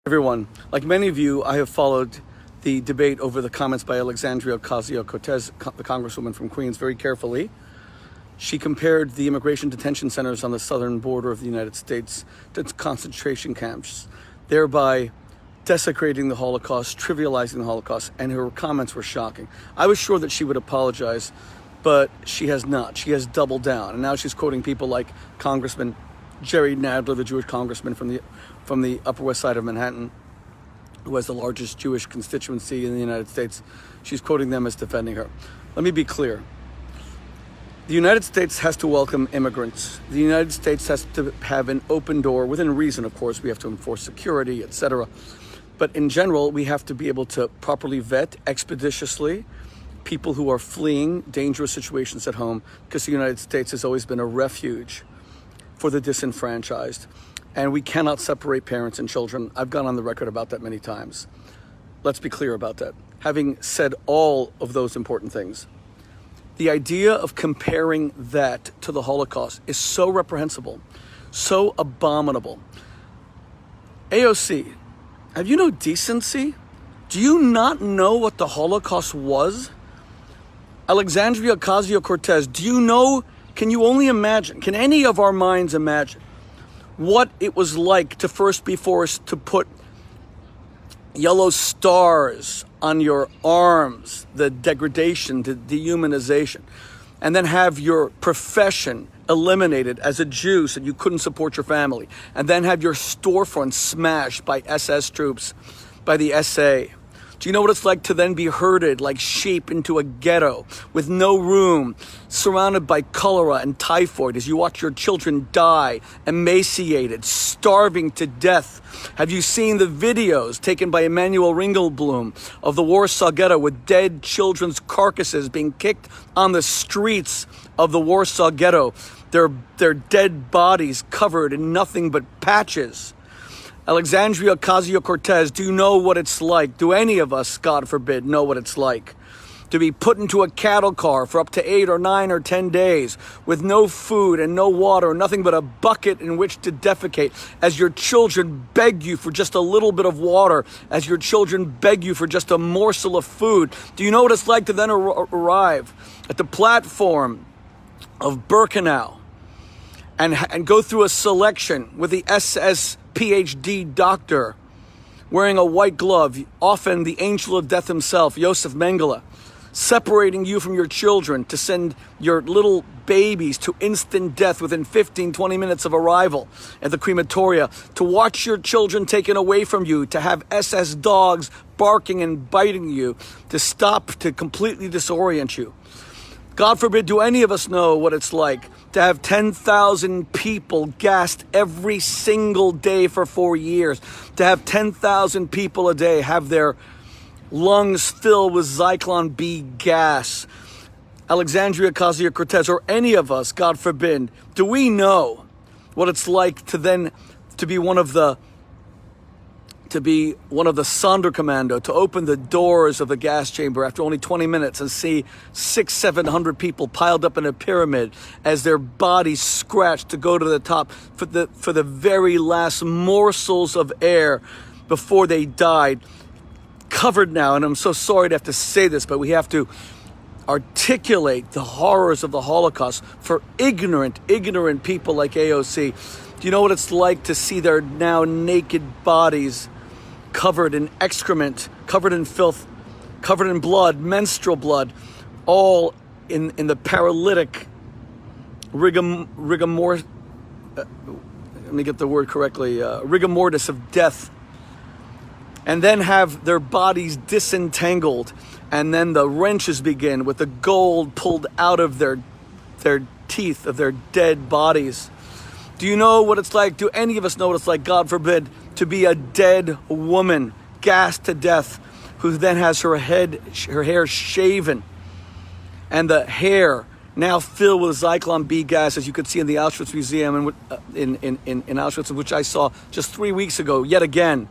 Everyone, like many of you, I have followed the debate over the comments by Alexandria Ocasio-Cortez, the congresswoman from Queens, very carefully. She compared the immigration detention centers on the southern border of the United States to concentration camps, thereby desecrating the Holocaust, trivializing the Holocaust, and her comments were shocking. I was sure that she would apologize, but she has not. She has doubled down, and now she's quoting people like Congressman Jerry Nadler, the Jewish congressman from the Upper West Side of Manhattan, who has the largest Jewish constituency in the United States. She's quoting them as defending her. Let me be clear. The United States has to welcome immigrants. The United States has to have an open door, within reason, of course. We have to enforce security, etc. But in general, we have to be able to properly vet expeditiously people who are fleeing dangerous situations at home, because the United States has always been a refuge for the disenfranchised. And we cannot separate parents and children. I've gone on the record about that many times. Let's be clear about that. Having said all of those important things, the idea of comparing that to the Holocaust is so reprehensible, so abominable. AOC, have you no decency? Do you not know what the Holocaust was? Alexandria Ocasio-Cortez, do you know, can you only imagine, can any of our minds imagine what it was like to first be forced to put yellow stars on your arms, the degradation, the dehumanization, and then have your profession eliminated as a Jew so you couldn't support your family, and then have your storefront smashed by SS troops, by the SA? Do you know what it's like to then be herded like sheep into a ghetto with no room, surrounded by cholera and typhoid as you watch your children die, emaciated, starving to death? Have you seen the videos taken by Emanuel Ringelblum of the Warsaw Ghetto with dead children's carcasses being kicked on the streets of the Warsaw Ghetto, their dead bodies covered in nothing but patches? Alexandria Ocasio-Cortez, do you know what it's like? Do any of us, God forbid, know what it's like to be put into a cattle car for up to 8 or 9 or 10 days with no food and no water, nothing but a bucket in which to defecate, as your children beg you for just a little bit of water, as your children beg you for just a morsel of food? Do you know what it's like to then arrive at the platform of Birkenau and go through a selection with the SS PhD doctor wearing a white glove, often the angel of death himself, Yosef Mengele, separating you from your children to send your little babies to instant death within 15, 20 minutes of arrival at the crematoria, to watch your children taken away from you, to have SS dogs barking and biting you, to completely disorient you. God forbid, do any of us know what it's like to have 10,000 people gassed every single day for 4 years, to have 10,000 people a day have their lungs filled with Zyklon B gas? Alexandria Ocasio-Cortez, or any of us, God forbid, do we know what it's like to be one of the Sonderkommando, to open the doors of the gas chamber after only 20 minutes and see 600-700 people piled up in a pyramid as their bodies scratched to go to the top for the very last morsels of air before they died, covered now, and I'm so sorry to have to say this, but we have to articulate the horrors of the Holocaust for ignorant people like AOC. Do you know what it's like to see their now naked bodies covered in excrement, covered in filth, covered in blood, menstrual blood, all in the paralytic rigor mortis of death, and then have their bodies disentangled, and then the wrenches begin with the gold pulled out of their teeth of their dead bodies? Do you know what it's like? Do any of us know what it's like, God forbid, to be a dead woman, gassed to death, who then has her hair shaven, and the hair now filled with Zyklon B gas, as you could see in the Auschwitz Museum in Auschwitz, which I saw just 3 weeks ago, yet again,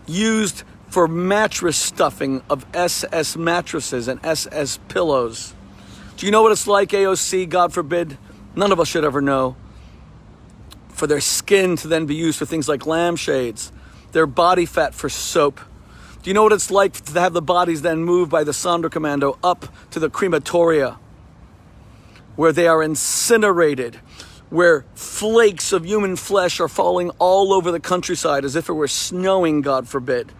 used for mattress stuffing of SS mattresses and SS pillows. Do you know what it's like, AOC, God forbid? None of us should ever know. For their skin to then be used for things like lampshades, their body fat for soap? Do you know what it's like to have the bodies then moved by the Sonderkommando up to the crematoria, where they are incinerated, where flakes of human flesh are falling all over the countryside as if it were snowing, God forbid.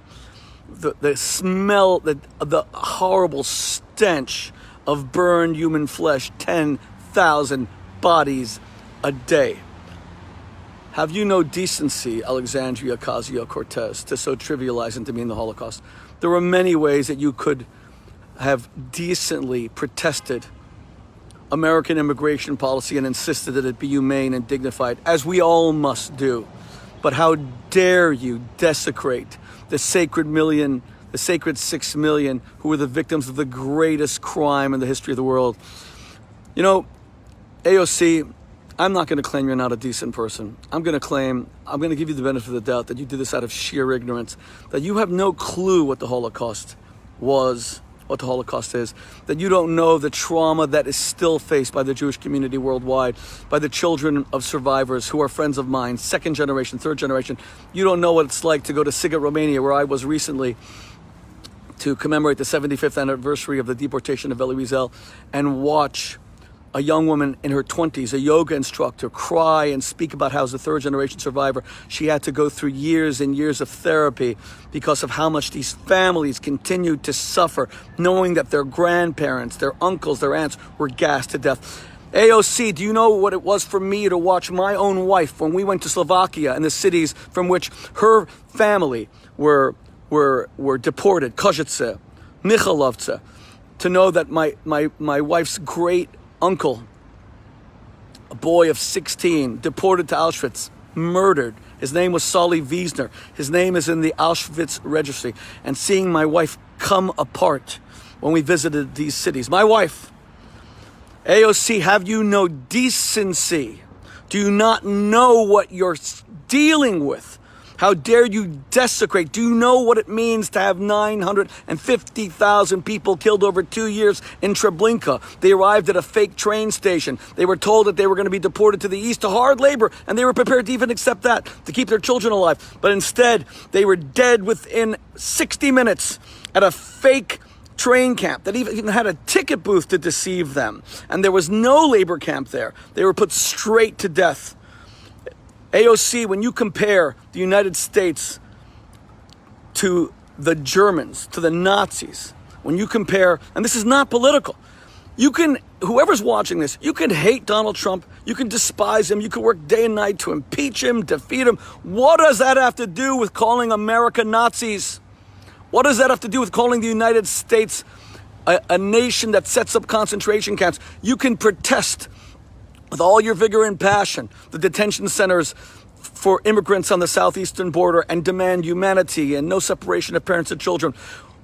The smell, the horrible stench of burned human flesh, 10,000 bodies a day. Have you no decency, Alexandria Ocasio-Cortez, to so trivialize and demean the Holocaust? There were many ways that you could have decently protested American immigration policy and insisted that it be humane and dignified, as we all must do. But how dare you desecrate the sacred 6 million who were the victims of the greatest crime in the history of the world? You know, AOC, I'm not going to claim you're not a decent person. I'm going to give you the benefit of the doubt that you did this out of sheer ignorance, that you have no clue what the Holocaust was, what the Holocaust is, that you don't know the trauma that is still faced by the Jewish community worldwide, by the children of survivors who are friends of mine, second generation, third generation. You don't know what it's like to go to Sighet, Romania, where I was recently to commemorate the 75th anniversary of the deportation of Elie Wiesel, and watch a young woman in her 20s, a yoga instructor, cry and speak about how, as a third generation survivor, she had to go through years and years of therapy because of how much these families continued to suffer, knowing that their grandparents, their uncles, their aunts were gassed to death. AOC, do you know what it was for me to watch my own wife when we went to Slovakia and the cities from which her family were deported, Košice, Michalovce, to know that my wife's great uncle, a boy of 16, deported to Auschwitz, murdered. His name was Solly Wiesner. His name is in the Auschwitz registry. And seeing my wife come apart when we visited these cities. My wife, AOC, have you no decency? Do you not know what you're dealing with? How dare you desecrate? Do you know what it means to have 950,000 people killed over 2 years in Treblinka? They arrived at a fake train station. They were told that they were going to be deported to the east to hard labor, and they were prepared to even accept that, to keep their children alive. But instead, they were dead within 60 minutes at a fake train camp that even had a ticket booth to deceive them. And there was no labor camp there. They were put straight to death. AOC, when you compare the United States to the Germans, to the Nazis, when you compare, and this is not political, whoever's watching this, you can hate Donald Trump, you can despise him, you can work day and night to impeach him, defeat him. What does that have to do with calling America Nazis? What does that have to do with calling the United States a nation that sets up concentration camps? You can protest with all your vigor and passion the detention centers for immigrants on the southeastern border and demand humanity and no separation of parents and children.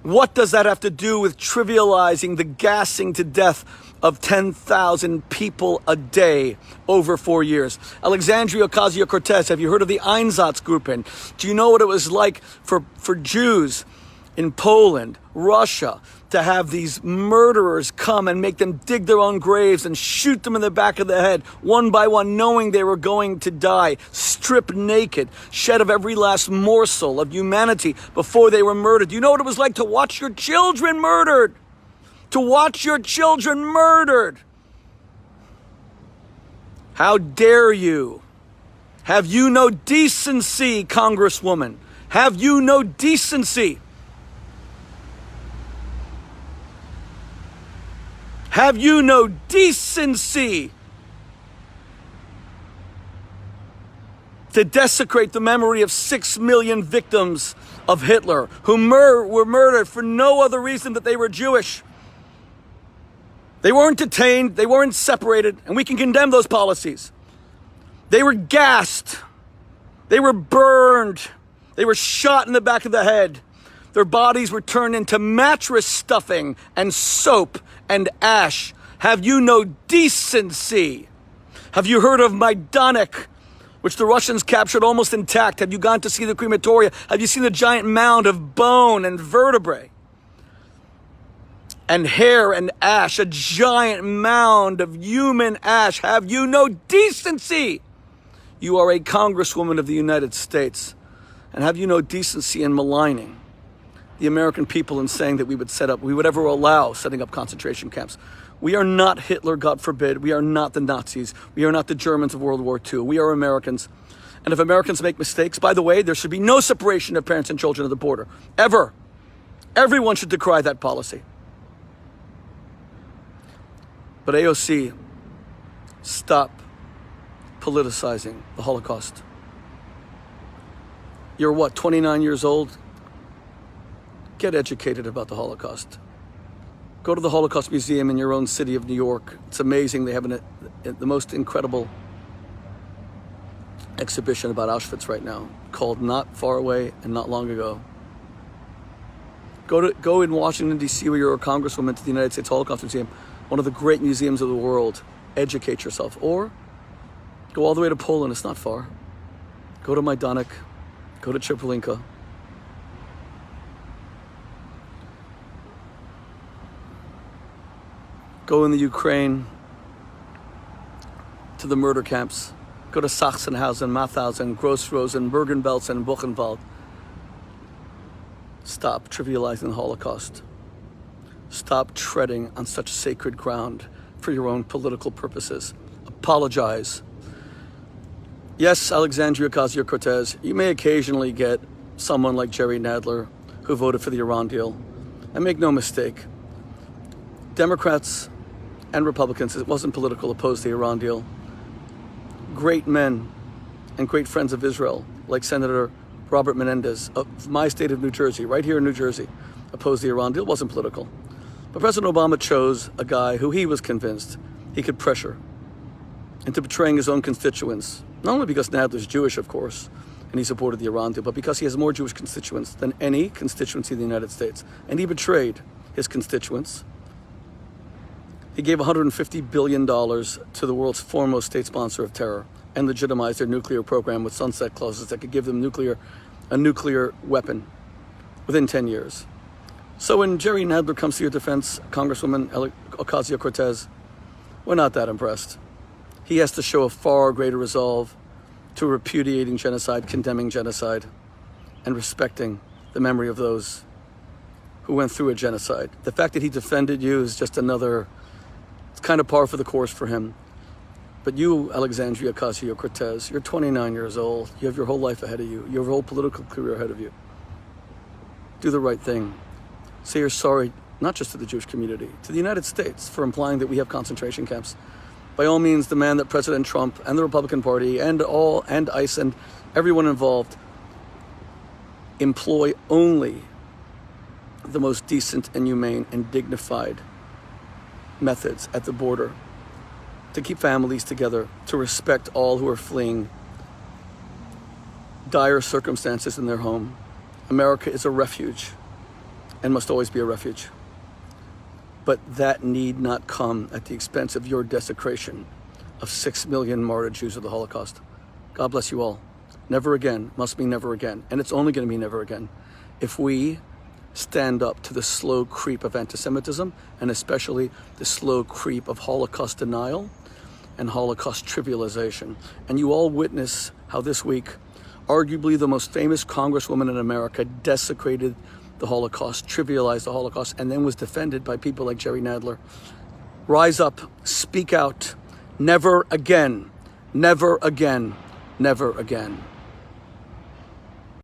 What does that have to do with trivializing the gassing to death of 10,000 people a day over 4 years? Alexandria Ocasio-Cortez, have you heard of the Einsatzgruppen? Do you know what it was like for Jews in Poland, Russia, to have these murderers come and make them dig their own graves and shoot them in the back of the head, one by one, knowing they were going to die, stripped naked, shed of every last morsel of humanity before they were murdered? Do you know what it was like to watch your children murdered? To watch your children murdered. How dare you? Have you no decency, Congresswoman? Have you no decency? Have you no decency to desecrate the memory of 6 million victims of Hitler who were murdered for no other reason that they were Jewish? They weren't detained, they weren't separated, and we can condemn those policies. They were gassed, they were burned, they were shot in the back of the head. Their bodies were turned into mattress stuffing and soap and ash. Have you no decency? Have you heard of Majdanek, which the Russians captured almost intact? Have you gone to see the crematoria? Have you seen the giant mound of bone and vertebrae and hair and ash, a giant mound of human ash? Have you no decency? You are a Congresswoman of the United States. and have you no decency in maligning the American people and saying that we would ever allow setting up concentration camps. We are not Hitler, God forbid. We are not the Nazis. We are not the Germans of World War II. We are Americans. And if Americans make mistakes, by the way, there should be no separation of parents and children at the border, ever. Everyone should decry that policy. But AOC, stop politicizing the Holocaust. You're what, 29 years old? Get educated about the Holocaust. Go to the Holocaust Museum in your own city of New York. It's amazing. They have the most incredible exhibition about Auschwitz right now called Not Far Away and Not Long Ago. Go in Washington, D.C., where you're a congresswoman, to the United States Holocaust Museum, one of the great museums of the world. Educate yourself. Or go all the way to Poland. It's not far. Go to Majdanek. Go to Treblinka. Go in the Ukraine to the murder camps. Go to Sachsenhausen, Mauthausen, Gross-Rosen, Bergen-Belsen, Buchenwald. Stop trivializing the Holocaust. Stop treading on such sacred ground for your own political purposes. Apologize. Yes, Alexandria Ocasio-Cortez, you may occasionally get someone like Jerry Nadler who voted for the Iran deal. And make no mistake, Democrats and Republicans, it wasn't political, opposed the Iran deal. Great men and great friends of Israel, like Senator Robert Menendez of my state of New Jersey, right here in New Jersey, opposed the Iran deal. It wasn't political. But President Obama chose a guy who he was convinced he could pressure into betraying his own constituents, not only because Nadler's Jewish, of course, and he supported the Iran deal, but because he has more Jewish constituents than any constituency in the United States. And he betrayed his constituents. He gave $150 billion to the world's foremost state sponsor of terror and legitimized their nuclear program with sunset clauses that could give them a nuclear weapon within 10 years. So when Jerry Nadler comes to your defense, Congresswoman Ocasio-Cortez, we're not that impressed. He has to show a far greater resolve to repudiating genocide, condemning genocide, and respecting the memory of those who went through a genocide. The fact that he defended you is just it's kind of par for the course for him. But you, Alexandria Ocasio-Cortez, you're 29 years old. You have your whole life ahead of you. You have your whole political career ahead of you. Do the right thing. Say you're sorry, not just to the Jewish community, to the United States for implying that we have concentration camps. By all means, demand that President Trump and the Republican Party and ICE and everyone involved employ only the most decent and humane and dignified methods at the border to keep families together, to respect all who are fleeing dire circumstances in their home. America is a refuge and must always be a refuge. But that need not come at the expense of your desecration of 6 million martyred Jews of the Holocaust. God bless you all. Never again must be never again. And it's only going to be never again if we stand up to the slow creep of anti-Semitism, and especially the slow creep of Holocaust denial and Holocaust trivialization. And you all witness how this week, arguably the most famous congresswoman in America desecrated the Holocaust, trivialized the Holocaust, and then was defended by people like Jerry Nadler. Rise up, speak out. Never again, never again, never again.